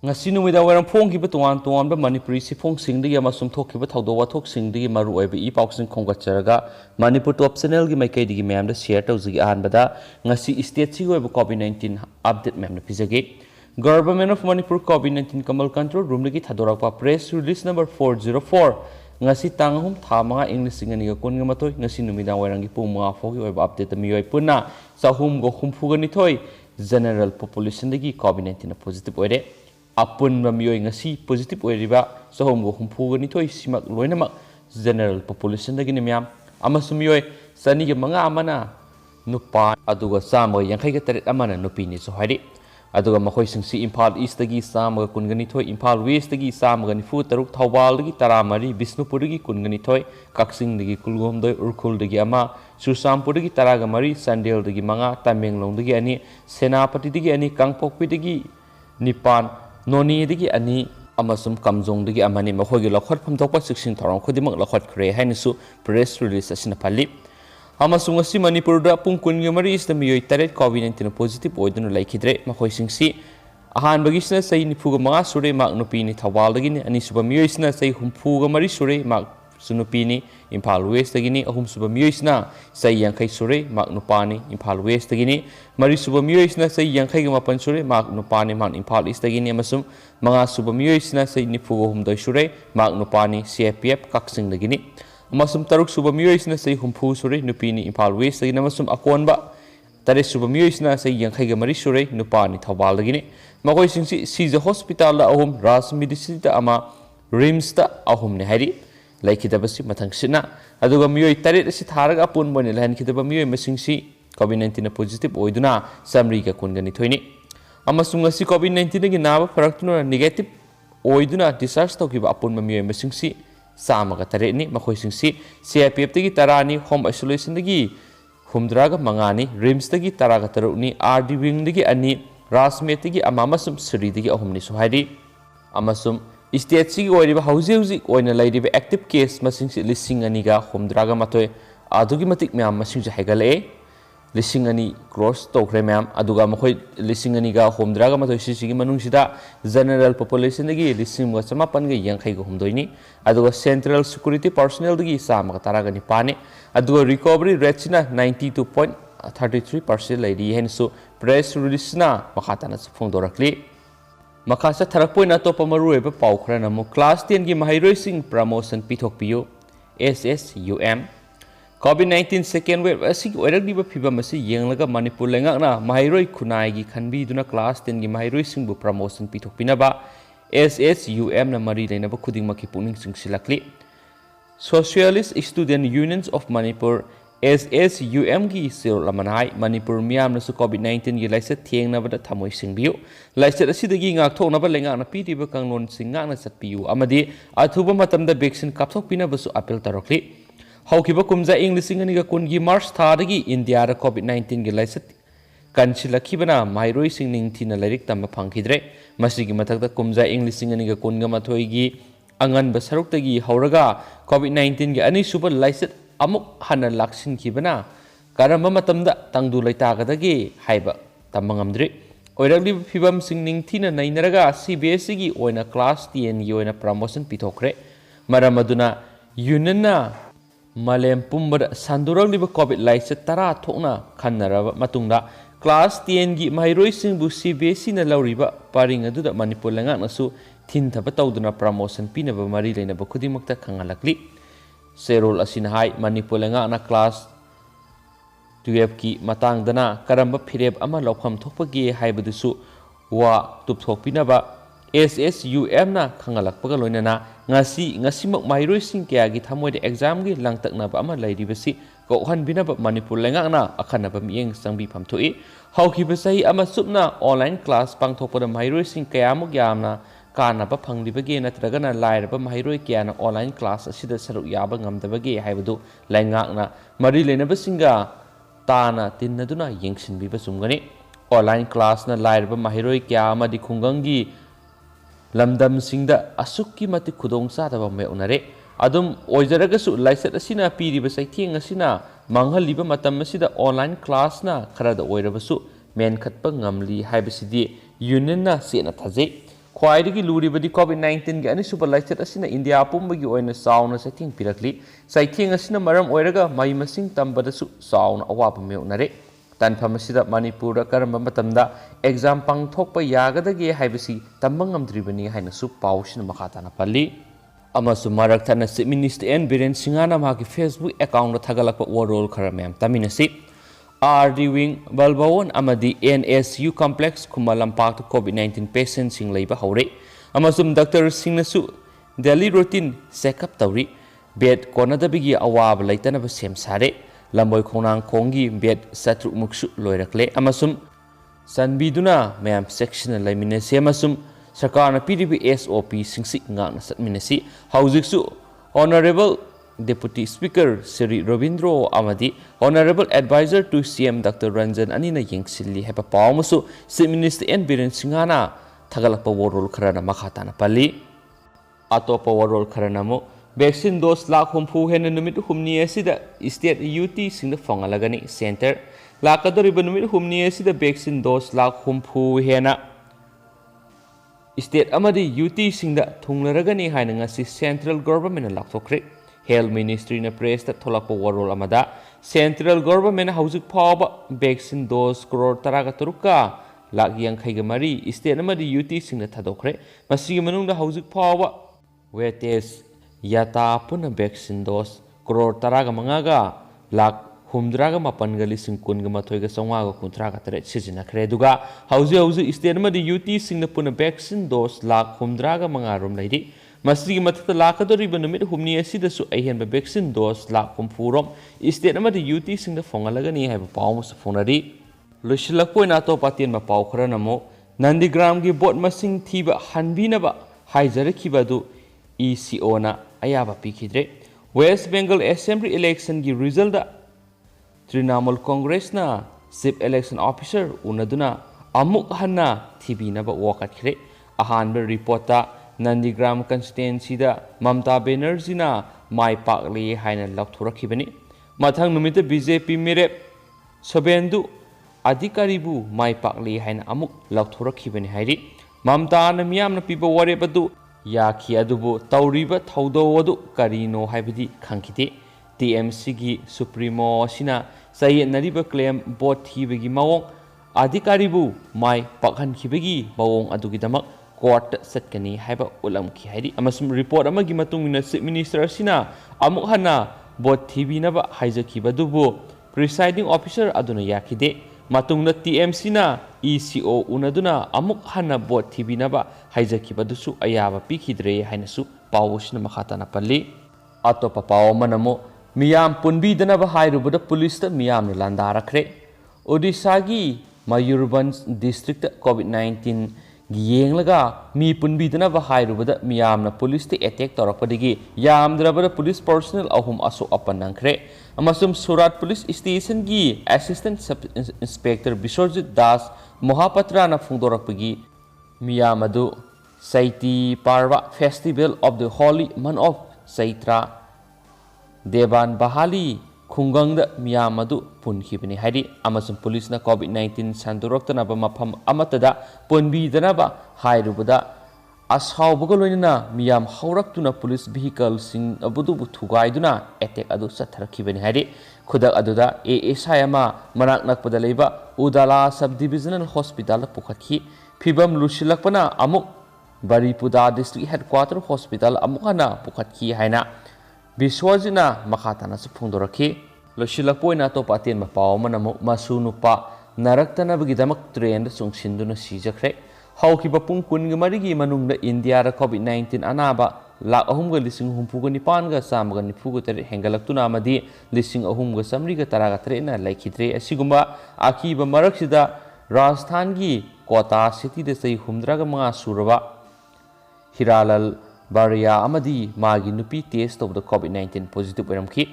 ngasi numida waram phongkiba tuan tuan ba Manipuri sifong singdigi amasum thokkiba thawdo wathok singdigi maru oiba I pausing khonggatcharaga Manipur top channel gi maikaidigi mayamda share tawjigi ahanbada ngasi state si oiba COVID-19 update mayamna pijage Government of Manipur COVID-19 Kamal Control Room lagi thadorakpa press release number 404 ngasi tangahum thamanga English singani ga kun gamatoi ngasi numida warangi pung mga fogi oiba update miyoi punna sahum go humfuga nithoi general population dagi COVID-19 positive oire apun miyoi ngasi positive oiriba sahum go humfuga nithoi simak loinamak general population dagi nimyam amasum miyoi sani ga mga amana nupa aduga samo yankai ga tarit amana nupini so hari aduga makhoi singsi Imphal East dagi samaga kungani thoi Imphal West dagi samaga nifu taruk Thawbal dagi taramari Bisnupur dagi kungani thoi Kaksing dagi kulgom doi Urkhul dagi ama Sursampur dagi taraga mari Sandel dagi manga Tamenglong dagi ani Senapati dagi ani Kangpokpi dagi nipan Noni dagi ani amasum Kamjong dagi amani makhoi gi lakhot phamthokpa siksing thorong khodimak lakhot khre hainisu press release asina phali amasung asi Manipur da pung kungi mari is the miyoi taret COVID-19 positive oidunu laikidre makhoi singsi ahan bagisna sai nifuga mga sure mak nupini Thawbal dagini ani suba miyoi sna sai humfuga mari sure mak sunupini Imphal West dagini ahum suba miyoi sna sai yangkai sure mak nupani Imphal West dagini mari suba miyoi sna sai yangkai ga mapan sure mak nupani mak Imphal East dagini amasum mga suba miyoi sna sai nifuga humdoi sure mak nupani CFPF Kaksing dagini amasum taruk suba miyoi sna sai humfu sure nupini Imphal West dagini amasum akonba tare suba miyoi sna sai yangkai ga mari sure nupani Thawbal dagini makoi singsi Sija Hospital da ahum Ras Medicine da ama Rims da ahum ne hari laikidabasi mathang sina aduga miyoi taret asi tharaga apun bone lahan kidaba miyoi masingsi COVID-19 positive oiduna samri ga kungani thoini amasung asi COVID-19 gi naba faraktuna negative oiduna discharge tokiba apun miyoi masingsi samaga taret ni makoi singsi CIPF tagi tarani home isolation dagi humdraga mangani Rims dagi taraga tarukni RD wing dagi ani Rasmet dagi amamasum Sri dagi ahumni suhaidi amasum state si oiriba hausi oina lairiba active case masingsi lising aniga humdraga matoi adugi matik myam masingsi haigale lising ani cross tokre myam aduga makhoi lising aniga humdraga matoi sigi manungsida general population dagi lising ga samapan ga yangkai ga humdoini aduga central security personnel dagi samaga taraga ni pane aduga recovery rate sina 92.33% lairi henso press release na makhatana phongdorakli makasa tharakpoina topa marueba pau khara namu class 10 gi mahairoi sing promotion pithokpiyo SSUM COVID-19 second wave asig oiragdiba phibam asi yenglaga Manipur lengakna mahairoi khunai gi khanbi duna class 10 gi mahairoi singbu promotion pithokpinaba SSUM na mari leinaba khudingmaki puning singsilakli Socialist Student Unions of Manipur SSUM gi sir lamanai Manipur miyam na su COVID-19 gi laisa thiengnabada thamoi singbiu laisa asidagi ngak thoknaba lengakna pidiba kanglon singngakna satpiu amadi athuba matamda vaccine kapthokpina basu appeal tarokli haukiba kumja English ngani ga kungi March thadagi India ra COVID-19 gi laisa kanchilakibana mairoi singning thina lairik tamba phangkhidre masigi mathakta kumja English ngani ga kunga mathoi gi angan ba saruktagi hauraga COVID-19 gi ani suba laisa amuk hana laksin kibana karamba matamda tangdu laitagadagi haiba tamangamdri oiragli phibam singning thina nainaraga CBSE gi oina class 10 gi oina promotion pithokre maramaduna union malem pumbada sanduragli covid laisa tara thokna khannaraba matungda class 10 gi mairoi singbu CBSE na lauriba paring aduda Manipur lengak nasu thinthaba tawduna promotion pinaba mari leinaba khudimakta khangalakli Serol asinahai Manipur lengak na class 12 ki matang dana karamba phireb ama lokham thokpagi haibadusu wa tupthokpinaba SSUM na khangalakpaga loinana ngasi mak mairoi sing kya gi thamoide exam gi langtaknaba ama lairibasi kokhan binaba Manipur lengak na akhanaba mieng sangbi phamthoi haukiba sahi ama supna online class pangthokpada mairoi sing kya muk yamna kanaba phanglibage natragana lairaba mahairoi kyana online class asida saruk yaba ngamdabage haibadu laingakna mari lenaba singa tana tinnaduna yengsinbiba sumgani online class na lairaba mahairoi kya amadi khungangi lamdam singda asukki mati khudong sadaba me unare adum oijaragasu laisat asina piriba saitheng asina manghaliba matam asida online class na kharada oirabasu men khatpa ngamli haibasidi union na sena thaje ख्वाइदगी लूरीबदी कोविड-19 के अनिसुब लाइचत असिना India पुंबगी ओइना साउना सैथिंग पिरकली सैथिंग असिना मरम ओइरगा मई मसिंग तंबदसु साउना अवाब मेउनरे तनफम असिदा मणिपुर करम मतमदा exam पांगथोकप यागदगे हाइबसी तंबंग नमद्रिबनी हाइनसु पाउसिन मखाताना पल्ली अमसु मरकथना चीफ मिनिस्टर एन बीरेन सिंगाना मागी फेसबुक अकाउंट थगलप वरोल खरा मैम तमिनसी आर रिविंग बलबोन अमदी एनएसयू कॉम्प्लेक्स खुमलंपाक कोविड-19 पेशेंट सिंग लेबा हौरे अमसुम डॉक्टर सिंगनसु डेली रूटीन चेकअप तौरी बेड कोनदबिगी अवाब लैतनब सेम सारे लंबोय खोनांग खोंगी बेड सत्रु मुक्सु लोइरकले अमसुम सनबीदुना मैम सेक्शन लेमिनेसे अमसुम सरकार पीरिबी एसओपी सिंगसी ngang सतमिनेसी हाउजिकसु honourable Deputy Speaker Sri Robindro Amadi, Honorable Advisor to CM Dr. Ranjan Anina Yingsilli Hepa Paumasu, Chief Minister N. Biren Singhana, Tagalapa Warol Karana Makhatana Pali, Atopa Warol Karanamo, Vaccine dose lak humpu hen numit humni asida state UT sing the Fongalagani Center, Lakadoriba numit humni asida vaccine dose lak humpu hena. State Amadi UT sing the Tunglaragani Hinangasi Central Government Laktokre. Health Ministry na press that tholakpa warol amada Central Government hausik phawba vaccine dose crore taraga turuka lak yankaiga mari state amadi UT sing na thadokre masigi manungda hausik phawba weightage yata puna vaccine dose crore taraga mangaga lak humdraga mapanga lising kunga mathoiga songaga kuntraga tare sizinakre duga hausi state amadi UT sing na puna vaccine dose lak humdraga mangarum laidi Masigi matata lakadoriba numit humni asidasu ahenba vaccine dose lak humfurom state amadi UT sing the fongalagani haiba pawmus fonari losilakpoina to patien ma paw khara namo Nungdang gi bot masing thiba hanbinaba haijarakhiba du ECO na ayaba pikhidre West Bengal Assembly election gi result da Trinamool Congress na chief election officer unaduna amuk hanna thibinaba wakakhre ahanba report ta Nungdang constituency da Mamta Banerjee na mai pakli haina lakthorakhibani mathang numita BJP mere Sobendu adhikaribu mai pakli haina amuk lakthorakhibani hairi Mamta na miyamna piba warebadu yakhi adubu tauriba thaudodu karino haibadi khangkite TMC gi supremo sina sayenariba claim bot thibagi mawong adhikaribu mai pakhankhibagi mawong adugidamak court setkani haiba ulam ki haidi amasum report amagi matungina chief minister sina amuk hana bot thibinaba haijakhiba dubu presiding officer aduna yakhide matungna TMC na ECO unaduna amuk hana bot thibinaba haijakhiba dusu ayaba pikhidre hainasu pawusna makhatana palli atopa pawamanamo miyam punbidanaba hairubuda police ta miyam landarakre Odisha gi Mayurbanj district COVID-19 Giyenglaga mi punbidana ba hairubada miyamna police te attack torakpadigi yamdrabada police personnel ahum aso apanangkre amasum Surat police station gi assistant sub inspector Biswarjit Das Mohapatra na phungdorakpagi miyamadu Saiti Parva festival of the holy month of Saitra Devan Bahali Khungangda miyamadu punkhibani hairi amasum police na COVID-19 sanduroktanaba mafam amatada punbidanaba hairubada ashaubuga loinana miyam hauraktuna police vehicle sing abudu thugaiduna attack adu satharakibani hairi khudak aduda ASI ama manak nakpada leiba Udala subdivisional hospital pukhathi phibam lusilakpana amuk Baripuda district headquarter hospital amukana pukhathi haina Biswajina makhatana phungdorakhi losilakpoina to patien mapaw manamo masunupa naraktanabgidamak train sungsinduna sijakre hawkiba pung kun marigi manungda India ra COVID-19 anaba lak ahumga lising humpuga nipanga samga nifuga tere hengalaktuna amadi lising ahumga samriga taraga trena laikhidre asigumba akiba maraksida Rajasthan gi Kota city de sei humdraga manga suraba Hiralal Baria amadi magi nupi test of the COVID-19 positive oiramki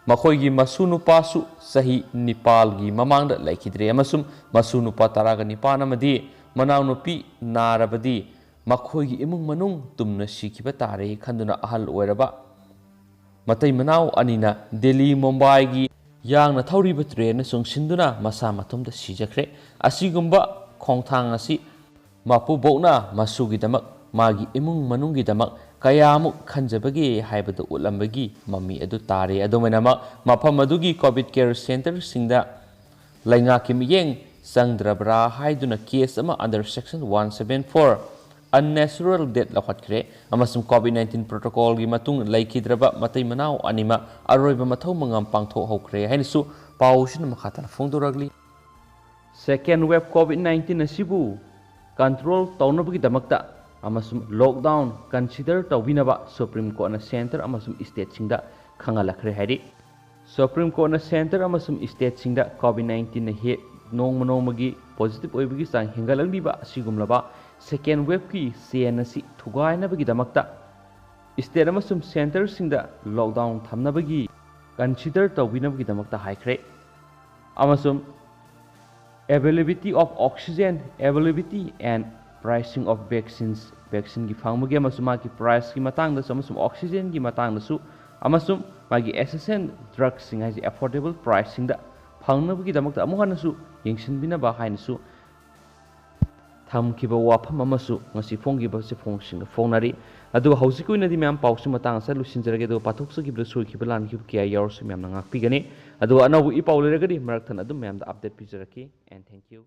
makhoi masunupa su sahi Nepal gi mamangda laikhidre amasum masunupa taraga nipan amadi manaw nupi narabadi makhoi imung manung tumna sikiba tare khanduna ahal oiraba matai manaw anina Delhi Mumbai gi yangna thauriba train sungsinduna masa matumda sijakre asigumba khongthang asi mapu bokna masugi damak magi imung manungi damak kaya amuk khanjabagi haibadu ulambagi mami adu tare adomena mafam adugi covid care center singda lainga kim yeng sangdrabra haiduna case ama under section 174 unnatural death lakhatkre amasum covid-19 protocol gi matung laikhidraba matai manau anima aroiba mathau mangam pangtho hokre hainisu pausin makhatana phongdoragli second wave covid-19 asibu control taunabagi damakta amasum lockdown consider tawbinaba supreme court na center amasum state singda khangalakre hairi supreme court na center amasum state singda covid-19 na he nongmagi positive oibagi sang hengalangliba asigumlaba second wave ki sen asi thugainabagi damakta state amasum center singda lockdown thamnabagi consider tawbinabagi damakta haikre amasum availability of oxygen availability and pricing of vaccines vaccine gi phangmagi amasum magi price gi matang da amasum oxygen gi matang da su amasum magi assassin drugs sing haji affordable pricing da phangnabugi damakta amuhana su yengsinbina ba haina su thamkiba wapham amasu ngasi phonggiba se phongsing phongnari adu hausikuina di myam pausu matang sa lusinjarage do pathoksu gibla suikiba lan gib kya yorsu myam nangak pigani adu anawu i paulere gadi maraktan adu myam da update pijaraki and thank you.